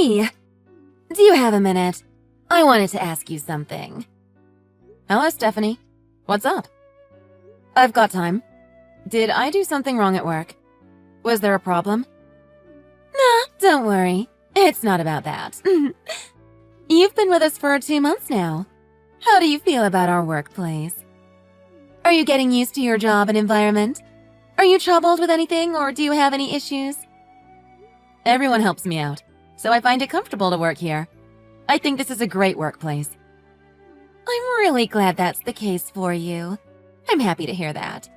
Hey! Do you have a minute? I wanted to ask you something. Hello, Stephanie. What's up? I've got time. Did I do something wrong at work? Was there a problem? Nah, don't worry. It's not about that. You've been with us for 2 months now. How do you feel about our workplace? Are you getting used to your job and environment? Are you troubled with anything, or do you have any issues? Everyone helps me out, so I find it comfortable to work here. I think this is a great workplace. I'm really glad that's the case for you. I'm happy to hear that.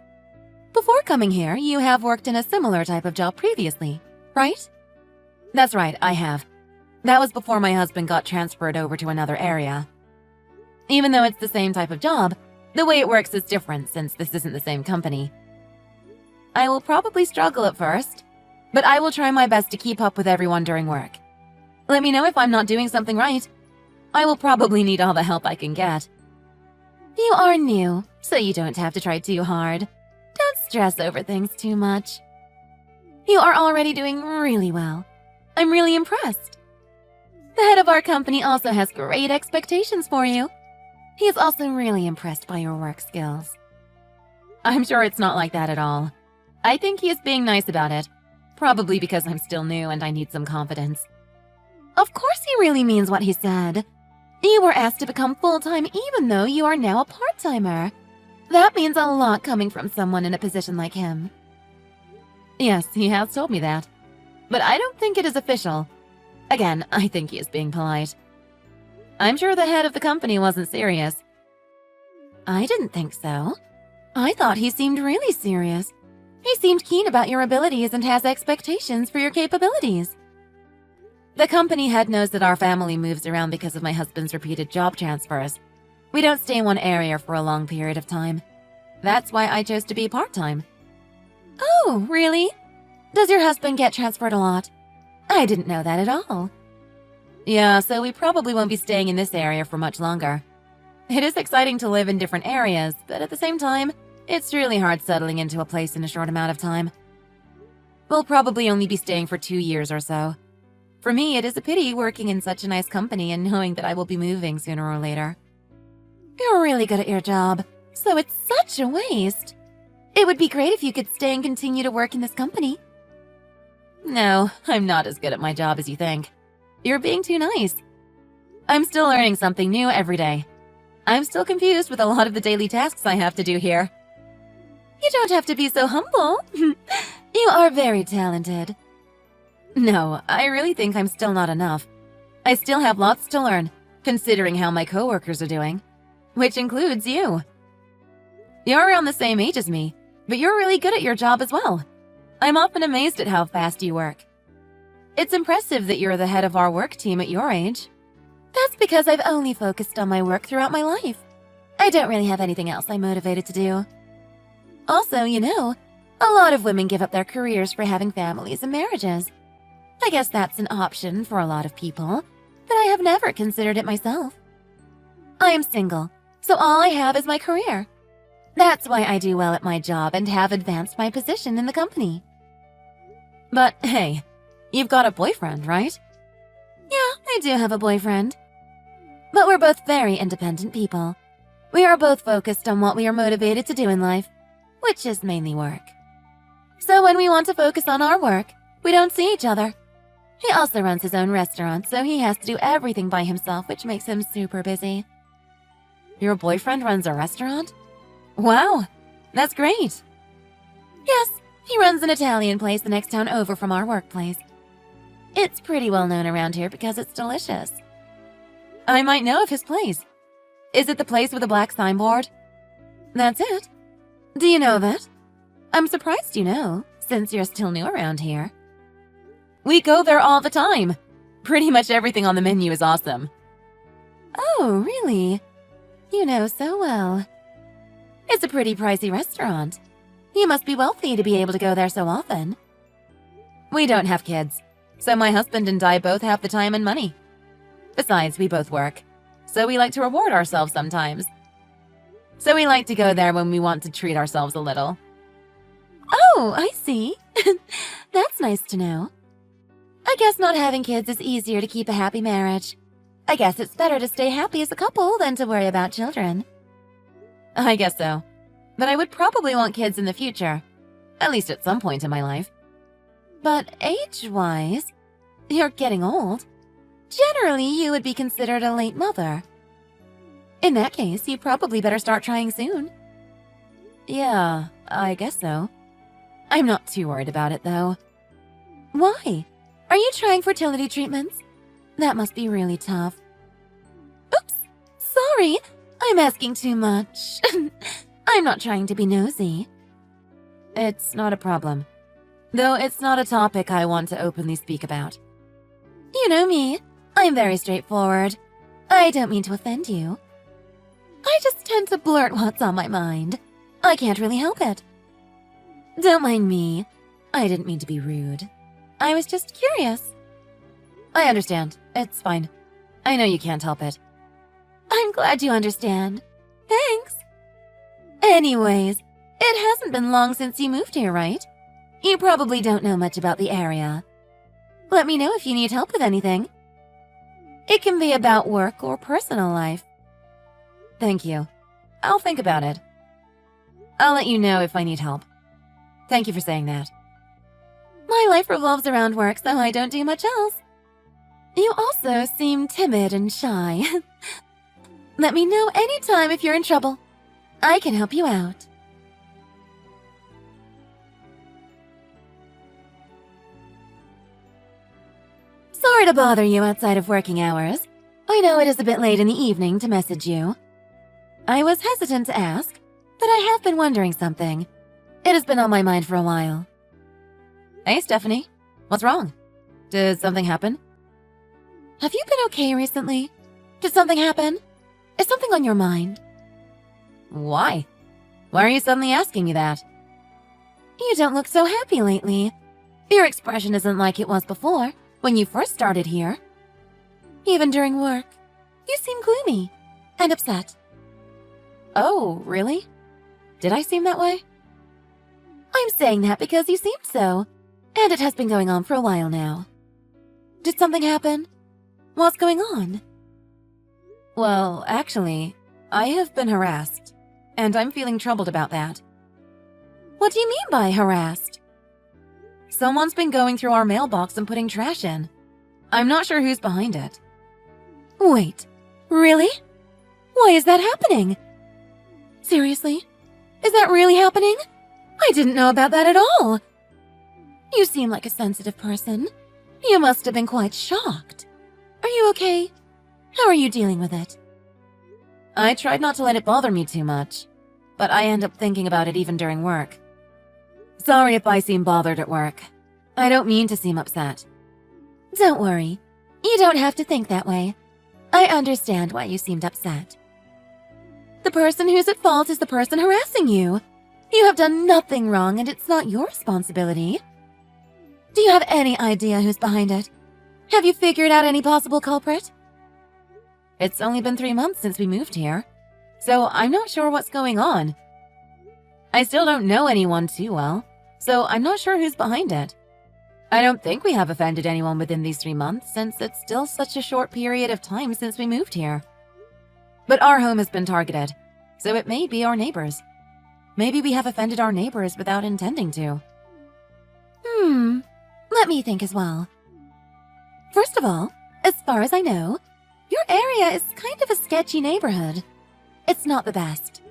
Before coming here, you have worked in a similar type of job previously, right? That's right, I have. That was before my husband got transferred over to another area. Even though it's the same type of job, the way it works is different since this isn't the same company. I will probably struggle at first, but I will try my best to keep up with everyone during work. Let me know if I'm not doing something right. I will probably need all the help I can get. You are new, so you don't have to try too hard. Don't stress over things too much. You are already doing really well. I'm really impressed. The head of our company also has great expectations for you. He is also really impressed by your work skills. I'm sure it's not like that at all. I think he is being nice about it. Probably because I'm still new and I need some confidence. Of course he really means what he said. You were asked to become full-time even though you are now a part-timer. That means a lot coming from someone in a position like him. Yes, he has told me that. But I don't think it is official. Again, I think he is being polite. I'm sure the head of the company wasn't serious. I didn't think so. I thought he seemed really serious. He seemed keen about your abilities and has expectations for your capabilities. The company head knows that our family moves around because of my husband's repeated job transfers. We don't stay in one area for a long period of time. That's why I chose to be part-time. Oh, really? Does your husband get transferred a lot? I didn't know that at all. Yeah, so we probably won't be staying in this area for much longer. It is exciting to live in different areas, but at the same time, it's really hard settling into a place in a short amount of time. We'll probably only be staying for 2 years or so. For me, it is a pity working in such a nice company and knowing that I will be moving sooner or later. You're really good at your job, so it's such a waste. It would be great if you could stay and continue to work in this company. No, I'm not as good at my job as you think. You're being too nice. I'm still learning something new every day. I'm still confused with a lot of the daily tasks I have to do here. You don't have to be so humble. You are very talented. No, I really think I'm still not enough. I still have lots to learn, considering how my coworkers are doing, which includes you. You're around the same age as me, but you're really good at your job as well. I'm often amazed at how fast you work. It's impressive that you're the head of our work team at your age. That's because I've only focused on my work throughout my life. I don't really have anything else I'm motivated to do. Also, you know, a lot of women give up their careers for having families and marriages. I guess that's an option for a lot of people, but I have never considered it myself. I am single, so all I have is my career. That's why I do well at my job and have advanced my position in the company. But hey, you've got a boyfriend, right? Yeah, I do have a boyfriend. But we're both very independent people. We are both focused on what we are motivated to do in life, which is mainly work. So when we want to focus on our work, we don't see each other. He also runs his own restaurant, so he has to do everything by himself, which makes him super busy. Your boyfriend runs a restaurant? Wow, that's great. Yes, he runs an Italian place the next town over from our workplace. It's pretty well known around here because it's delicious. I might know of his place. Is it the place with the black signboard? That's it. Do you know of it? I'm surprised you know, since you're still new around here. We go there all the time. Pretty much everything on the menu is awesome. Oh, really? You know so well. It's a pretty pricey restaurant. You must be wealthy to be able to go there so often. We don't have kids, so my husband and I both have the time and money. Besides, we both work, so we like to reward ourselves sometimes. So we like to go there when we want to treat ourselves a little. Oh, I see. That's nice to know. I guess not having kids is easier to keep a happy marriage. I guess it's better to stay happy as a couple than to worry about children. I guess so. But I would probably want kids in the future. At least at some point in my life. But age-wise, you're getting old. Generally, you would be considered a late mother. In that case, you probably better start trying soon. Yeah, I guess so. I'm not too worried about it, though. Why? Are you trying fertility treatments? That must be really tough. Oops! Sorry! I'm asking too much. I'm not trying to be nosy. It's not a problem. Though it's not a topic I want to openly speak about. You know me. I'm very straightforward. I don't mean to offend you. I just tend to blurt what's on my mind. I can't really help it. Don't mind me. I didn't mean to be rude. I was just curious. I understand. It's fine. I know you can't help it. I'm glad you understand. Thanks. Anyways, it hasn't been long since you moved here, right? You probably don't know much about the area. Let me know if you need help with anything. It can be about work or personal life. Thank you. I'll think about it. I'll let you know if I need help. Thank you for saying that. My life revolves around work, so I don't do much else. You also seem timid and shy. Let me know anytime if you're in trouble. I can help you out. Sorry to bother you outside of working hours. I know it is a bit late in the evening to message you. I was hesitant to ask, but I have been wondering something. It has been on my mind for a while. Hey, Stephanie. What's wrong? Did something happen? Have you been okay recently? Did something happen? Is something on your mind? Why? Why are you suddenly asking me that? You don't look so happy lately. Your expression isn't like it was before, when you first started here. Even during work, you seem gloomy and upset. Oh, really? Did I seem that way? I'm saying that because you seemed so, and it has been going on for a while now. Did something happen? What's going on? Well, actually, I have been harassed, and I'm feeling troubled about that. What do you mean by harassed? Someone's been going through our mailbox and putting trash in. I'm not sure who's behind it. Wait, really? Why is that happening? Seriously? Is that really happening? I didn't know about that at all. You seem like a sensitive person. You must have been quite shocked. Are you okay? How are you dealing with it? I tried not to let it bother me too much, but I end up thinking about it even during work. Sorry if I seem bothered at work. I don't mean to seem upset. Don't worry. You don't have to think that way. I understand why you seemed upset. The person who's at fault is the person harassing you. You have done nothing wrong and it's not your responsibility. Do you have any idea who's behind it? Have you figured out any possible culprit? It's only been 3 months since we moved here, so I'm not sure what's going on. I still don't know anyone too well, so I'm not sure who's behind it. I don't think we have offended anyone within these 3 months since it's still such a short period of time since we moved here. But our home has been targeted, so it may be our neighbors. Maybe we have offended our neighbors without intending to. Let me think as well. First of all, as far as I know, your area is kind of a sketchy neighborhood. It's not the best.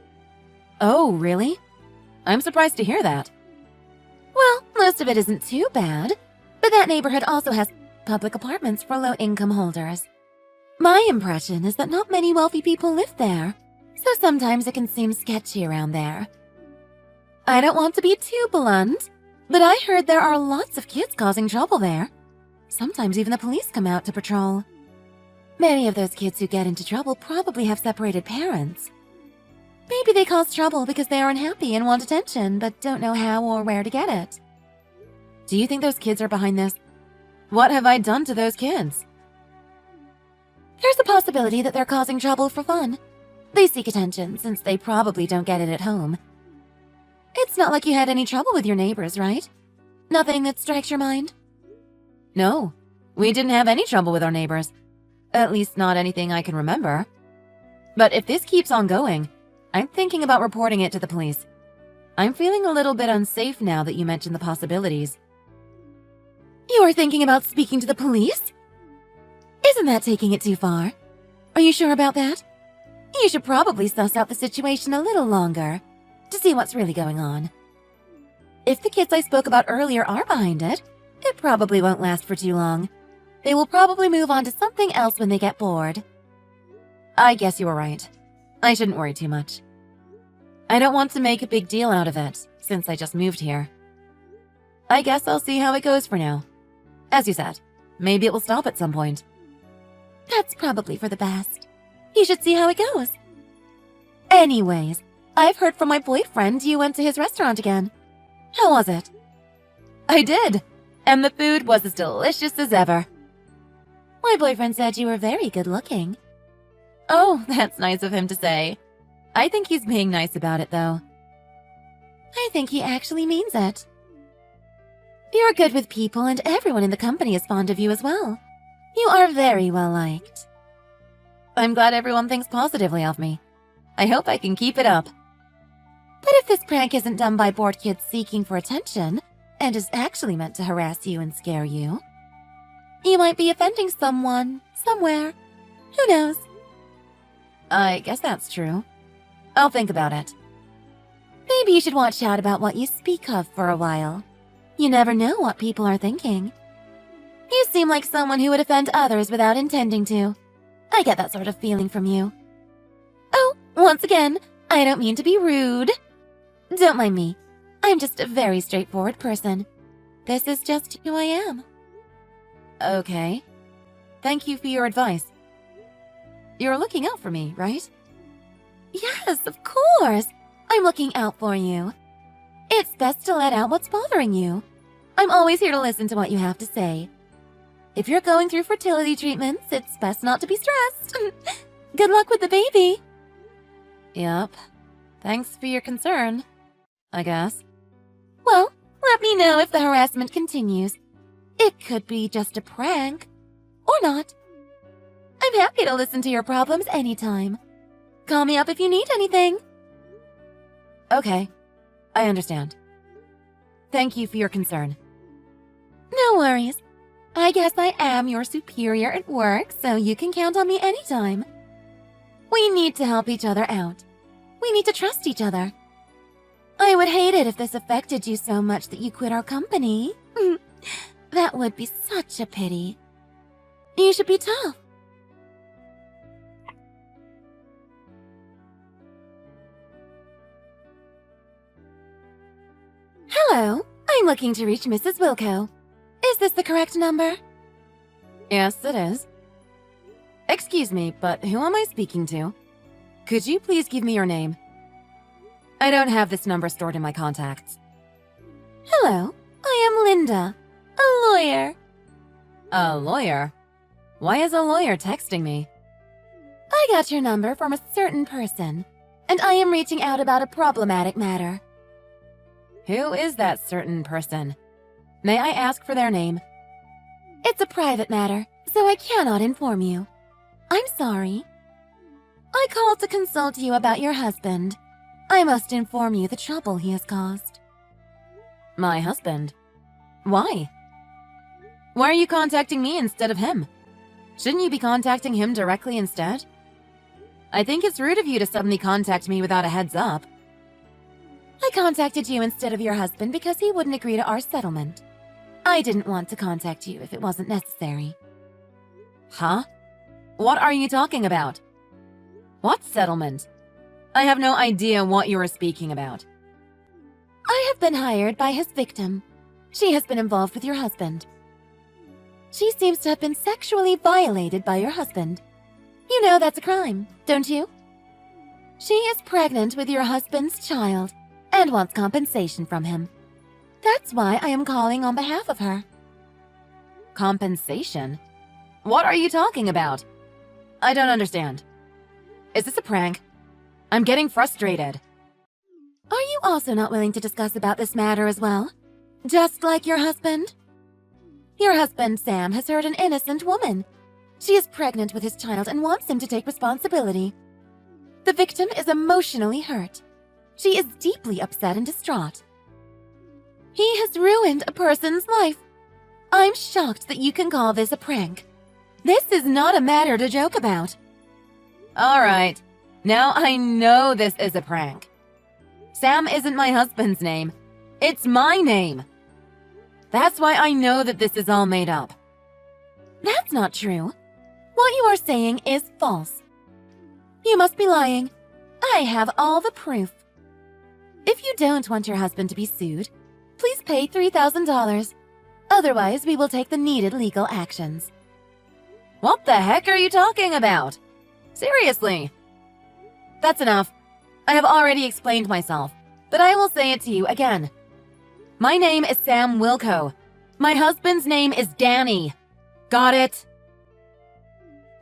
Oh, really? I'm surprised to hear that. Well, most of it isn't too bad, but that neighborhood also has public apartments for low-income holders. My impression is that not many wealthy people live there, so sometimes it can seem sketchy around there. I don't want to be too blunt, but I heard there are lots of kids causing trouble there. Sometimes even the police come out to patrol. Many of those kids who get into trouble probably have separated parents. Maybe they cause trouble because they are unhappy and want attention, but don't know how or where to get it. Do you think those kids are behind this? What have I done to those kids? There's a possibility that they're causing trouble for fun. They seek attention since they probably don't get it at home. It's not like you had any trouble with your neighbors, right? Nothing that strikes your mind? No, We didn't have any trouble with our neighbors. At least not anything I can remember. But if this keeps on going, I'm thinking about reporting it to the police. I'm feeling a little bit unsafe now that you mentioned the possibilities. You are thinking about speaking to the police? Isn't that taking it too far? Are you sure about that? You should probably suss out the situation a little longer to see what's really going on. If the kids I spoke about earlier are behind it, it probably won't last for too long. They will probably move on to something else when they get bored. I guess you were right. I shouldn't worry too much. I don't want to make a big deal out of it, since I just moved here. I guess I'll see how it goes for now. As you said, maybe it will stop at some point. That's probably for the best. You should see how it goes. Anyways, I've heard from my boyfriend you went to his restaurant again. How was it? I did, and the food was as delicious as ever. My boyfriend said you were very good looking. Oh, that's nice of him to say. I think he's being nice about it, though. I think he actually means it. You're good with people, and everyone in the company is fond of you as well. You are very well liked. I'm glad everyone thinks positively of me. I hope I can keep it up. But if this prank isn't done by bored kids seeking for attention, and is actually meant to harass you and scare you, you might be offending someone, somewhere. Who knows? I guess that's true. I'll think about it. Maybe you should watch out about what you speak of for a while. You never know what people are thinking. You seem like someone who would offend others without intending to. I get that sort of feeling from you. Oh, once again, I don't mean to be rude. Don't mind me. I'm just a very straightforward person. This is just who I am. Okay. Thank you for your advice. You're looking out for me, right? Yes, of course. I'm looking out for you. It's best to let out what's bothering you. I'm always here to listen to what you have to say. If you're going through fertility treatments, it's best not to be stressed. Good luck with the baby. Yep. Thanks for your concern, I guess. Well, let me know if the harassment continues. It could be just a prank. Or not. I'm happy to listen to your problems anytime. Call me up if you need anything. Okay. I understand. Thank you for your concern. No worries. I guess I am your superior at work, so you can count on me anytime. We need to help each other out. We need to trust each other. I would hate it if this affected you so much that you quit our company. That would be such a pity. You should be tough. Hello, I'm looking to reach Mrs. Wilco. Is this the correct number? Yes, it is. Excuse me, but who am I speaking to? Could you please give me your name? I don't have this number stored in my contacts. Hello, I am Linda, a lawyer. A lawyer? Why is a lawyer texting me? I got your number from a certain person, and I am reaching out about a problematic matter. Who is that certain person? May I ask for their name? It's a private matter, so I cannot inform you. I'm sorry. I called to consult you about your husband. I must inform you the trouble he has caused. My husband? Why? Why are you contacting me instead of him? Shouldn't you be contacting him directly instead? I think it's rude of you to suddenly contact me without a heads up. I contacted you instead of your husband because he wouldn't agree to our settlement. I didn't want to contact you if it wasn't necessary. Huh? What are you talking about? What settlement? I have no idea what you are speaking about. I have been hired by his victim. She has been involved with your husband. She seems to have been sexually violated by your husband. You know that's a crime, don't you? She is pregnant with your husband's child and wants compensation from him. That's why I am calling on behalf of her. Compensation? What are you talking about? I don't understand. Is this a prank? I'm getting frustrated. Are you also not willing to discuss about this matter as well? Just like your husband? Your husband, Sam, has hurt an innocent woman. She is pregnant with his child and wants him to take responsibility. The victim is emotionally hurt. She is deeply upset and distraught. He has ruined a person's life. I'm shocked that you can call this a prank. This is not a matter to joke about. All right. Now I know this is a prank. Sam isn't my husband's name. It's my name. That's why I know that this is all made up. That's not true. What you are saying is false. You must be lying. I have all the proof. If you don't want your husband to be sued, please pay $3,000. Otherwise, we will take the needed legal actions. What the heck are you talking about? Seriously. That's enough. I have already explained myself, but I will say it to you again. My name is Sam Wilco. My husband's name is Danny. Got it?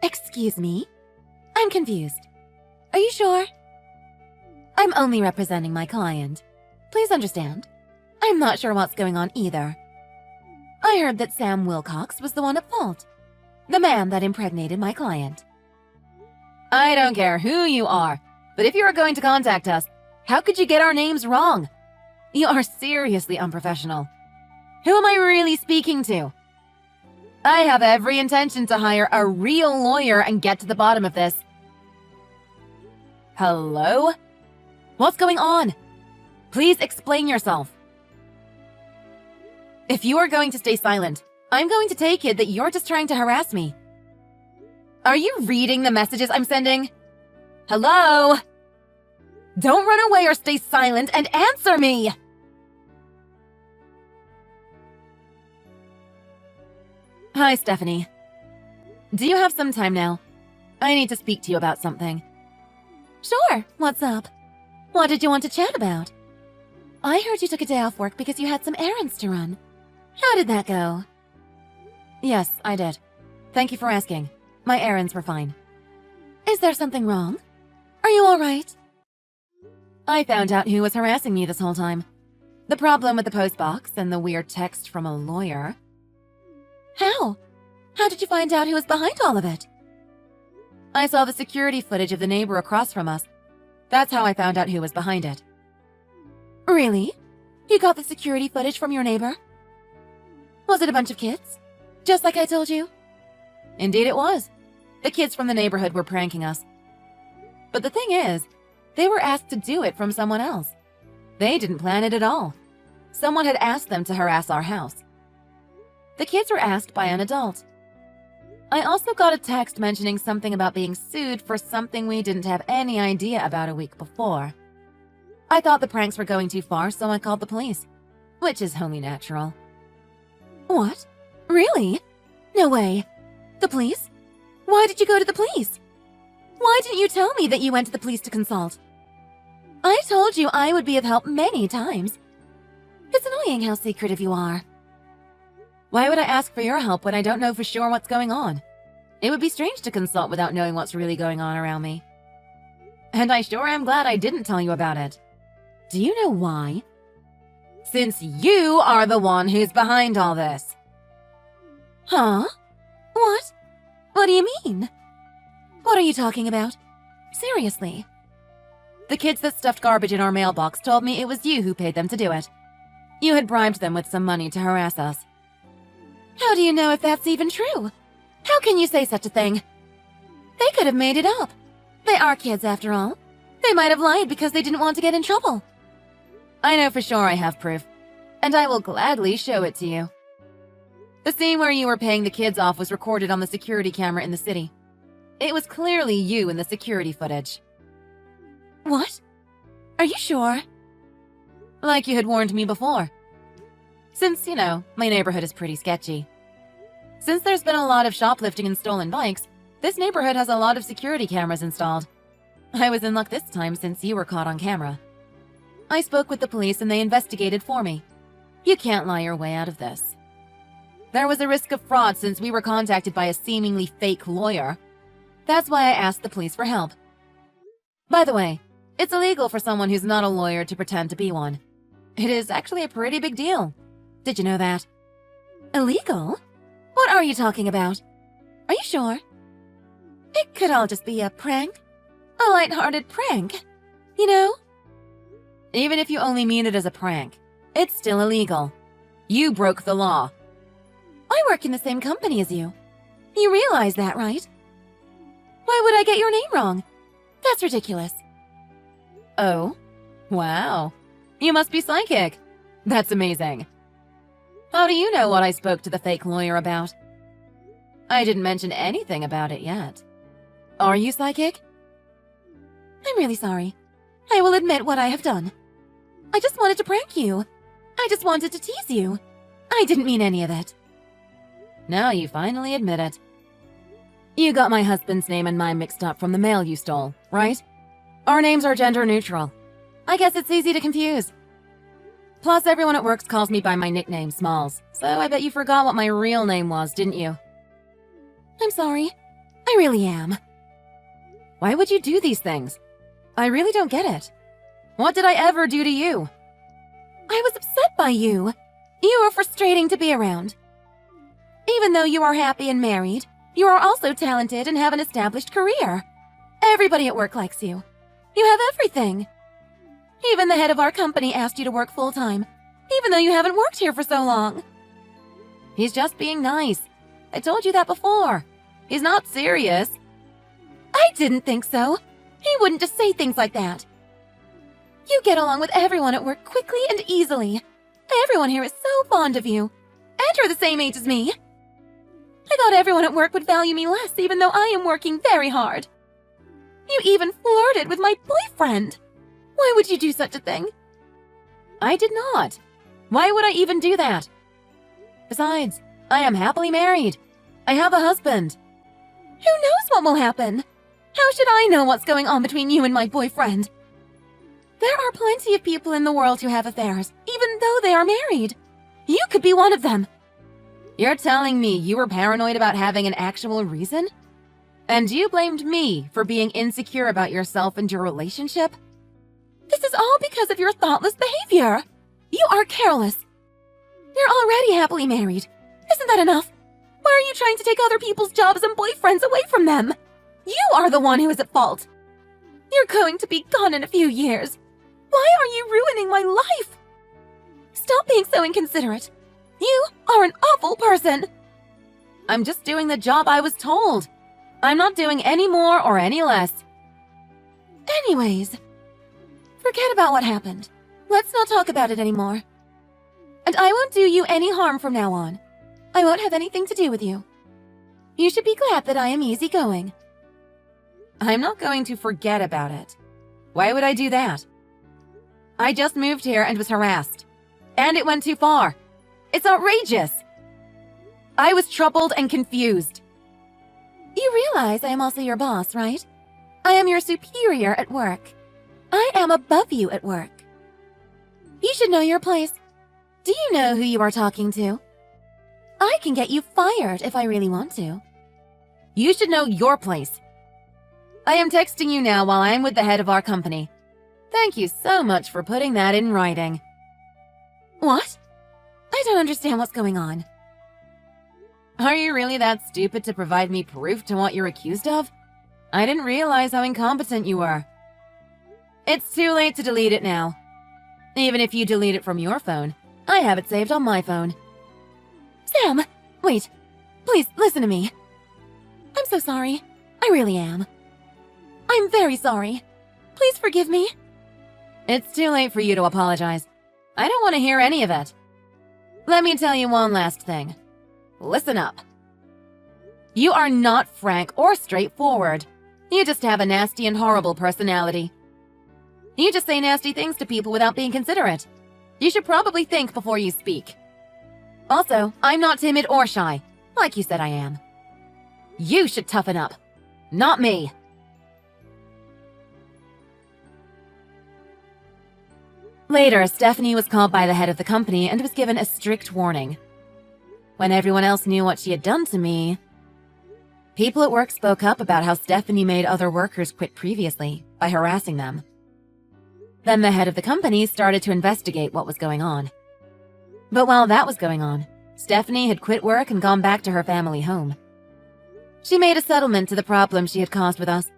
Excuse me? I'm confused. Are you sure? I'm only representing my client. Please understand. I'm not sure what's going on either. I heard that Sam Wilcox was the one at fault. The man that impregnated my client. I don't care who you are, but if you are going to contact us, how could you get our names wrong? You are seriously unprofessional. Who am I really speaking to? I have every intention to hire a real lawyer and get to the bottom of this. Hello? What's going on? Please explain yourself. If you are going to stay silent, I'm going to take it that you're just trying to harass me. Are you reading the messages I'm sending? Hello? Don't run away or stay silent and answer me! Hi, Stephanie. Do you have some time now? I need to speak to you about something. Sure, what's up? What did you want to chat about? I heard you took a day off work because you had some errands to run. How did that go? Yes, I did. Thank you for asking. My errands were fine. Is there something wrong? Are you all right? I found out who was harassing me this whole time. The problem with the postbox and the weird text from a lawyer. How? How did you find out who was behind all of it? I saw the security footage of the neighbor across from us. That's how I found out who was behind it. Really? You got the security footage from your neighbor? Was it a bunch of kids? Just like I told you? Indeed it was. The kids from the neighborhood were pranking us. But the thing is, they were asked to do it from someone else. They didn't plan it at all. Someone had asked them to harass our house. The kids were asked by an adult. I also got a text mentioning something about being sued for something we didn't have any idea about a week before. I thought the pranks were going too far, so I called the police, which is only natural. What? Really? No way. The police? Why did you go to the police? Why didn't you tell me that you went to the police to consult? I told you I would be of help many times. It's annoying how secretive you are. Why would I ask for your help when I don't know for sure what's going on? It would be strange to consult without knowing what's really going on around me. And I sure am glad I didn't tell you about it. Do you know why? Since you are the one who's behind all this. Huh? What? What do you mean? What are you talking about? Seriously. The kids that stuffed garbage in our mailbox told me it was you who paid them to do it. You had bribed them with some money to harass us. How do you know if that's even true? How can you say such a thing? They could have made it up. They are kids after all. They might have lied because they didn't want to get in trouble. I know for sure I have proof, and I will gladly show it to you. The scene where you were paying the kids off was recorded on the security camera in the city. It was clearly you in the security footage. What? Are you sure? Like you had warned me before. Since, you know, my neighborhood is pretty sketchy. Since there's been a lot of shoplifting and stolen bikes, this neighborhood has a lot of security cameras installed. I was in luck this time since you were caught on camera. I spoke with the police and they investigated for me. You can't lie your way out of this. There was a risk of fraud since we were contacted by a seemingly fake lawyer. That's why I asked the police for help. By the way, it's illegal for someone who's not a lawyer to pretend to be one. It is actually a pretty big deal. Did you know that? Illegal? What are you talking about? Are you sure? It could all just be a prank. A light-hearted prank. You know? Even if you only mean it as a prank, it's still illegal. You broke the law. I work in the same company as you. You realize that, right? Why would I get your name wrong? That's ridiculous. Oh? Wow. You must be psychic. That's amazing. How do you know what I spoke to the fake lawyer about? I didn't mention anything about it yet. Are you psychic? I'm really sorry. I will admit what I have done. I just wanted to prank you. I just wanted to tease you. I didn't mean any of it. Now you finally admit it. You got my husband's name and mine mixed up from the mail you stole, right? Our names are gender neutral. I guess it's easy to confuse. Plus, everyone at work calls me by my nickname, Smalls, so I bet you forgot what my real name was, didn't you? I'm sorry. I really am. Why would you do these things? I really don't get it. What did I ever do to you? I was upset by you. You were frustrating to be around. Even though you are happy and married, you are also talented and have an established career. Everybody at work likes you. You have everything. Even the head of our company asked you to work full-time, even though you haven't worked here for so long. He's just being nice. I told you that before. He's not serious. I didn't think so. He wouldn't just say things like that. You get along with everyone at work quickly and easily. Everyone here is so fond of you. And you're the same age as me. I thought everyone at work would value me less even though I am working very hard. You even flirted with my boyfriend. Why would you do such a thing? I did not. Why would I even do that? Besides, I am happily married. I have a husband. Who knows what will happen? How should I know what's going on between you and my boyfriend? There are plenty of people in the world who have affairs, even though they are married. You could be one of them. You're telling me you were paranoid about having an actual reason? And you blamed me for being insecure about yourself and your relationship? This is all because of your thoughtless behavior. You are careless. You're already happily married. Isn't that enough? Why are you trying to take other people's jobs and boyfriends away from them? You are the one who is at fault. You're going to be gone in a few years. Why are you ruining my life? Stop being so inconsiderate. You are an awful person. I'm just doing the job I was told. I'm not doing any more or any less. Anyways, forget about what happened. Let's not talk about it anymore. And I won't do you any harm from now on. I won't have anything to do with you. You should be glad that I am easygoing. I'm not going to forget about it. Why would I do that? I just moved here and was harassed. And it went too far. It's outrageous. I was troubled and confused. You realize I am also your boss, right? I am your superior at work. I am above you at work. You should know your place. Do you know who you are talking to? I can get you fired if I really want to. You should know your place. I am texting you now while I'm with the head of our company. Thank you so much for putting that in writing. What? I don't understand what's going on. Are you really that stupid to provide me proof to what you're accused of? I didn't realize how incompetent you were. It's too late to delete it now. Even if you delete it from your phone, I have it saved on my phone. Sam, wait. Please, listen to me. I'm so sorry. I really am. I'm very sorry. Please forgive me. It's too late for you to apologize. I don't want to hear any of it. Let me tell you one last thing. Listen up. You are not frank or straightforward. You just have a nasty and horrible personality. You just say nasty things to people without being considerate. You should probably think before you speak. Also, I'm not timid or shy, like you said I am. You should toughen up, not me. Later, Stephanie was called by the head of the company and was given a strict warning. When everyone else knew what she had done to me, people at work spoke up about how Stephanie made other workers quit previously by harassing them. Then the head of the company started to investigate what was going on. But while that was going on, Stephanie had quit work and gone back to her family home. She made a settlement to the problem she had caused with us.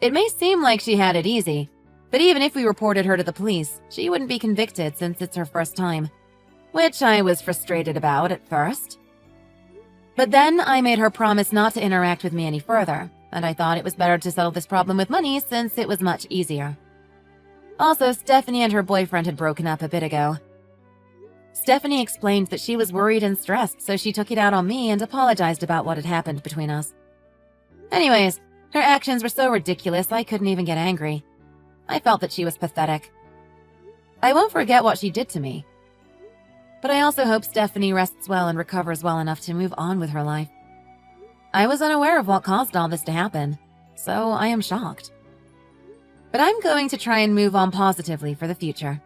It may seem like she had it easy, but even if we reported her to the police, she wouldn't be convicted since it's her first time, which I was frustrated about at first. But then I made her promise not to interact with me any further, and I thought it was better to settle this problem with money since it was much easier. Also, Stephanie and her boyfriend had broken up a bit ago. Stephanie explained that she was worried and stressed, so she took it out on me and apologized about what had happened between us. Anyways, her actions were so ridiculous I couldn't even get angry. I felt that she was pathetic. I won't forget what she did to me. But I also hope Stephanie rests well and recovers well enough to move on with her life. I was unaware of what caused all this to happen, so I am shocked. But I'm going to try and move on positively for the future.